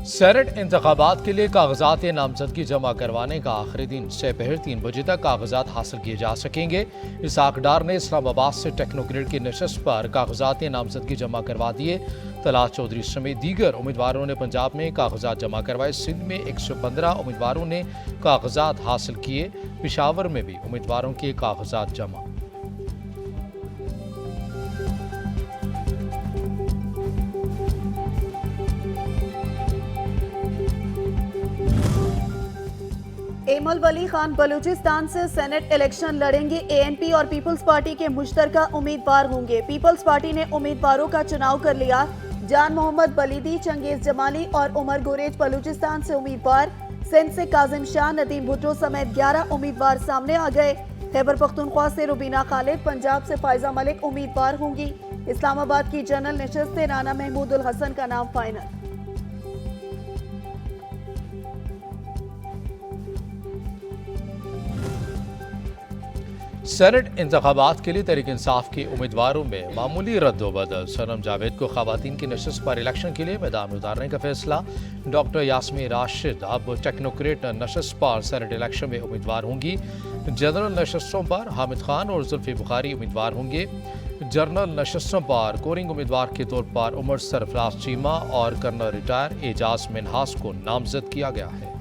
Senate इंतखाबात के लिए कागजात नामजदगी जमा करवाने का आखिरी दिन दोपहर 3 बजे तक कागजात हासिल किए जा सकेंगे। इसाक डार ने इस्लामाबाद से टेक्नोक्रेट की नशस्त पर कागजात नामजदगी जमा करवा दिए। तलाश चौधरी समेत दीगर उम्मीदवारों ने पंजाब में कागजात जमा करवाए। सिंध में 115 उम्मीदवारों ने कागजात हासिल किए। पेशावर में भी उम्मीदवारों के कागजात जमा। एमल वली खान बलूचिस्तान से सेनेट इलेक्शन लड़ेंगे। एएनपी और पीपल्स पार्टी के मुश्तरका उम्मीदवार होंगे। पीपल्स पार्टी ने उम्मीदवारों का चुनाव कर लिया। जान मोहम्मद बलीदी, चंगेज जमाली और उमर गुरेज बलूचिस्तान से उम्मीदवार। सिंध से काजिम शाह, नदीम भुट्टो समेत 11 उम्मीदवार सामने आ गए। खैबर पख्तूनख्वा से रुबीना खालिद, पंजाब से फायजा मलिक उम्मीदवार होंगी। इस्लामाबाद की जनरल नशस्त से राना महमूद उल हसन का नाम फाइनल। सेनेट इंतखाबात के लिए तहरीक इंसाफ के उम्मीदवारों में मामूली रद्दोबदल। सनम जावेद को खवातीन की नशस्त पर इलेक्शन के लिए मैदान में उतारने का फैसला। डॉक्टर यास्मीन राशिद अब टेक्नोक्रेट नशस्त पर सेनेट इलेक्शन में उम्मीदवार होंगी। जनरल नशस्तों पर हामिद खान और जुल्फी बुखारी उम्मीदवार होंगे। जनरल नशस्तों पर कोरिंग उम्मीदवार के तौर पर उमर सरफराज चीमा और कर्नल रिटायर एजाज मिनहास को नामजद किया गया है।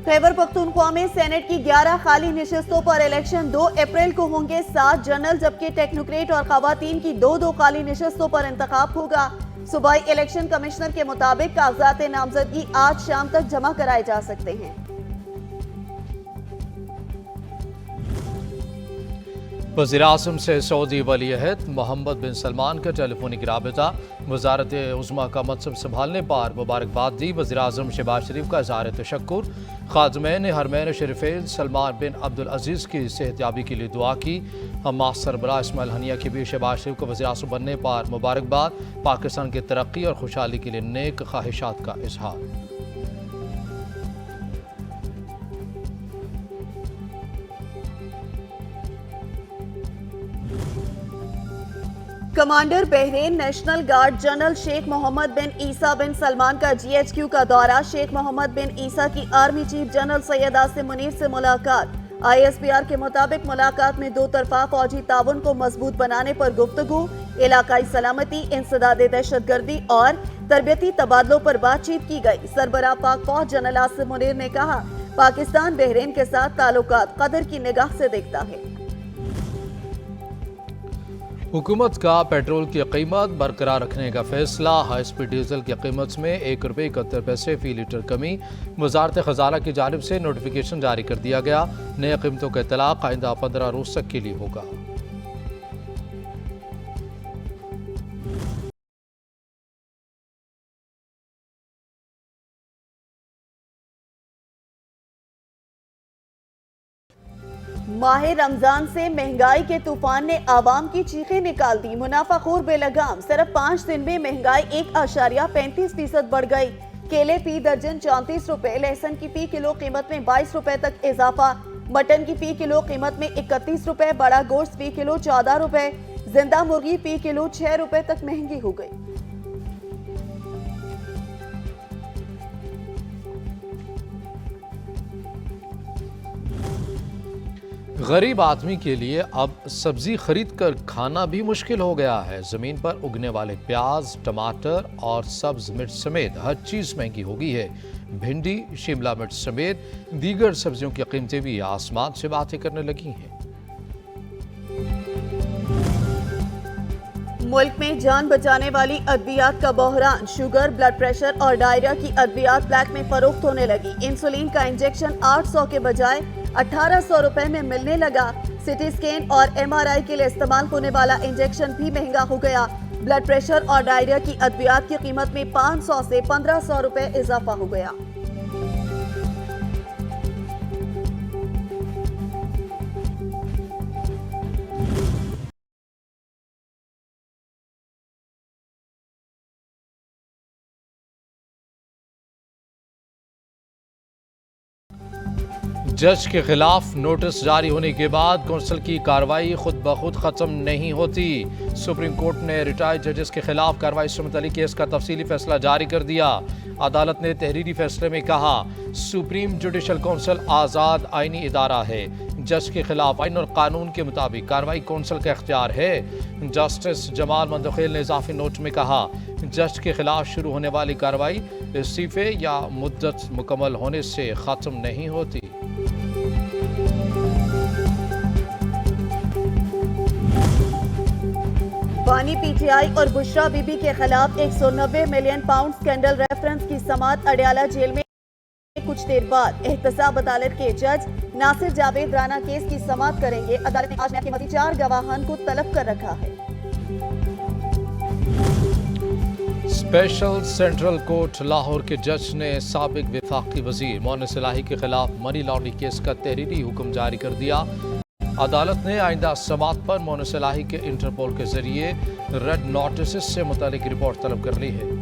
खैबर पख्तूनख्वा में सेनेट की 11 खाली नशस्तों पर इलेक्शन 2 अप्रैल को होंगे। 7 जनरल जबकि टेक्नोक्रेट और खवातीन की 2 खाली नशस्तों पर इंतखाब होगा। सूबाई इलेक्शन कमिश्नर के मुताबिक कागजात नामजदगी आज शाम तक जमा कराए जा सकते हैं। वज़ीर-ए-आज़म से सऊदी वली अहद मोहम्मद बिन सलमान का टेलीफोनिक राबता। वज़ारत उज़्मा का मनसब संभालने पर मुबारकबाद दी। वज़ीर-ए-आज़म शहबाज शरीफ का इज़हार तशक्कुर। खादिमैन हरमैन शरीफैन सलमान बिन अब्दुल अजीज़ की सेहतयाबी के लिए दुआ की। हमास सरबराह इस्माइल हनिया की भी शहबाज शरीफ को वज़ीर-ए-आज़म बनने पर मुबारकबाद। पाकिस्तान की तरक्की और खुशहाली के लिए नेक ख्वाहिशात का इजहार। Commander Bahrain national guard general Sheikh Mohammed bin Isa bin Salman का GHQ का दौरा। शेख मोहम्मद बिन ईसा की army chief general Syed Asim Munir से मुलाकात। ISPR के मुताबिक मुलाकात में 2 तरफा फौजी ताउन को मजबूत बनाने पर गुफ्तगू। इलाकाई सलामती, इंसदाद दहशतगर्दी और तरबियती तबादलों पर बातचीत की गई। सरबराह पाक फौज जनरल आसिम मुनीर ने कहा, पाकिस्तान बहरीन के साथ ताल्लुकात कदर की निगाह से देखता है। हुकूमत का पेट्रोल की कीमत बरकरार रखने का फैसला। हाई स्पीड डीजल की कीमत में 1 रुपये 71 पैसे फी लीटर कमी। वजारत खजाना की जानिब से नोटिफिकेशन जारी कर दिया गया। नए कीमतों का इतलाक आइंदा 15 रोज तक के लिए होगा। माह रमजान से महंगाई के तूफान ने आवाम की चीखें निकाल दी। मुनाफाखोर बेलगाम। सिर्फ 5 दिन में महंगाई 1.35% बढ़ गई। केले फी दर्जन 34 रुपए, लहसुन की फी किलो कीमत में 22 रुपए तक इजाफा। मटन की फी किलो कीमत में 31 रुपए, बड़ा गोश्त फी किलो 14 रुपए, जिंदा मुर्गी फी किलो 6 रुपए तक महंगी हो गई। गरीब आदमी के लिए अब सब्जी खरीद कर खाना भी मुश्किल हो गया है। ज़मीन पर उगने वाले प्याज, टमाटर और सब्ज मिर्च समेत हर चीज़ महंगी हो गई है। भिंडी, शिमला मिर्च समेत दीगर सब्जियों की कीमतें भी आसमान से बातें करने लगी हैं। मुल्क में जान बचाने वाली अद्वियात का बहरान। शुगर, ब्लड प्रेशर और डायरिया की अद्वियात ब्लैक में फरोख्त होने लगी। इंसुलिन का इंजेक्शन 800 के बजाय 1800 रुपए में मिलने लगा। सिटी स्कैन और MRI के लिए इस्तेमाल होने वाला इंजेक्शन भी महंगा हो गया। ब्लड प्रेशर और डायरिया की अद्वियात की कीमत में 500 से 1500 रुपए इजाफा हो गया। जज के खिलाफ नोटिस जारी होने के बाद कौंसिल की कार्रवाई खुद ब खुद खत्म नहीं होती। सुप्रीम कोर्ट ने रिटायर्ड जजेस के खिलाफ कार्रवाई से मुतल्लिक केस का तफसीली फैसला जारी कर दिया। अदालत ने तहरीरी फैसले में कहा, सुप्रीम जुडिशल कौंसिल आज़ाद आईनी इदारा है। जज के खिलाफ आइन और कानून के मुताबिक कार्रवाई कौंसिल का इख्तियार है। जस्टिस जमाल मंदखेल ने इजाफी नोट में कहा, जज के खिलाफ शुरू होने वाली कार्रवाई इस्तीफे या मुद्दत मुकम्मल होने से खत्म नहीं होती। बानी पीटीआई और बुशरा बीबी के खिलाफ 190 मिलियन पाउंड स्कैंडल रेफरेंस की समाअत अडयाला जेल में कुछ देर बाद एहतसाब अदालत के जज नासिर जावेद राना केस की समाअत करेंगे। अदालत ने आज के मजीद 4 गवाहान को तलब कर रखा है। स्पेशल सेंट्रल कोर्ट लाहौर के जज ने साबिक वफाकी वजीर मोनिस इलाही के खिलाफ मनी लॉन्ड्रिंग केस का तहरीरी हुक्म जारी कर दिया। अदालत ने आइंदा समाअत पर मोनिस इलाही के इंटरपोल के जरिए रेड नोटिस से मुतालिक रिपोर्ट तलब कर ली है।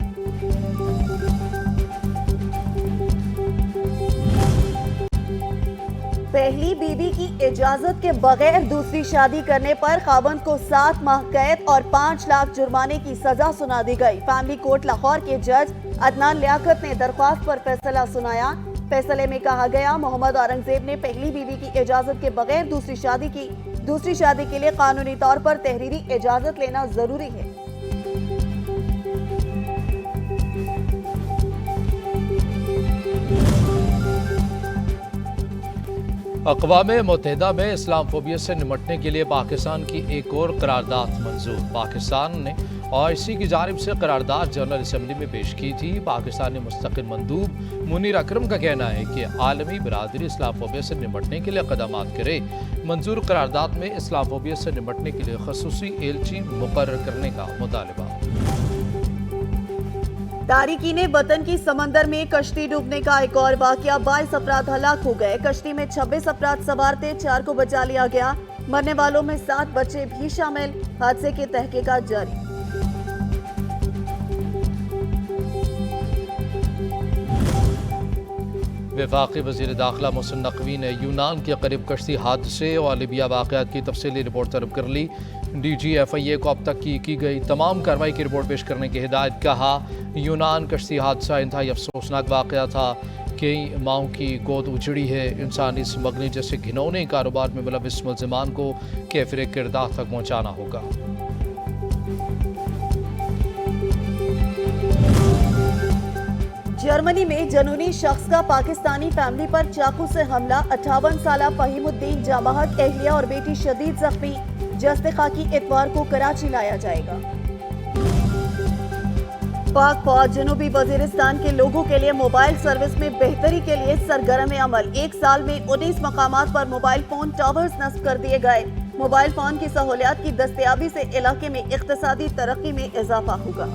पहली बीवी की इजाजत के बगैर दूसरी शादी करने पर खावंद को 7 माह कैद और 5 लाख जुर्माने की सजा सुना दी गई। फैमिली कोर्ट लाहौर के जज अदनान लियाकत ने दरख्वास्त पर फैसला सुनाया। फैसले में कहा गया, मोहम्मद औरंगजेब ने पहली बीवी की इजाजत के बगैर दूसरी शादी के लिए कानूनी तौर पर तहरीरी इजाजत लेना जरूरी है। अक़वाम मुत्तहिदा में इस्लामफोबिया से निमटने के लिए पाकिस्तान की एक और करारदाद मंजूर। पाकिस्तान ने OIC की जानिब से करारदाद जनरल असम्बली में पेश की थी। पाकिस्तानी मुस्तकिल मंदूब मुनीर अकरम का कहना है कि आलमी बरादरी इस्लामफोबिया से निमटने के लिए इक़दामात करे। मंजूर करारदाद में इस्लामफोबिया से निमटने के लिए खसूसी एलची मुकर्रर करने का मुतालबा। तारिकीने वतन की समंदर में कश्ती डूबने का एक और वाकया, 22 अफराद हलाक हो गए। कश्ती में 26 अफराद सवार थे, 4 को बचा लिया गया। मरने वालों में 7 बच्चे भी शामिल। हादसे की तहकीकात जारी। वफाकी वज़ीर दाखिला मोहसिन नकवी ने यूनान के करीब कश्ती हादसे और लिबिया वाक़यात की तफसीली रिपोर्ट तलब कर ली। DGFIA को अब तक की गई तमाम कार्रवाई की रिपोर्ट पेश करने की हिदायत। कहा, यूनान कश्ती हादसा इंतहाई अफसोसनाक वाक़या था। कई माओं की गोद उजड़ी है। इंसानी स्मगलिंग जैसे घिनौने कारोबार में मुलविस मुल्ज़िमान को कैफिर किरदार तक पहुँचाना होगा। जर्मनी में जनूनी शख्स का पाकिस्तानी फैमिली पर चाकू से हमला। 58 साला फहीमुद्दीन जामहक एहलिया और बेटी शदीद जख्मी। जस्ते खाकी इतवार को कराची लाया जाएगा। पाक फौज जनूबी वजीरिस्तान के लोगों के लिए मोबाइल सर्विस में बेहतरी के लिए सरगर्म अमल। 1 साल में 19 मकामात पर मोबाइल फोन टावर्स नस्ब कर दिए गए। मोबाइल फोन की सहूलियात की दस्तयाबी से इलाके में इक्तिसादी तरक्की में इजाफा होगा।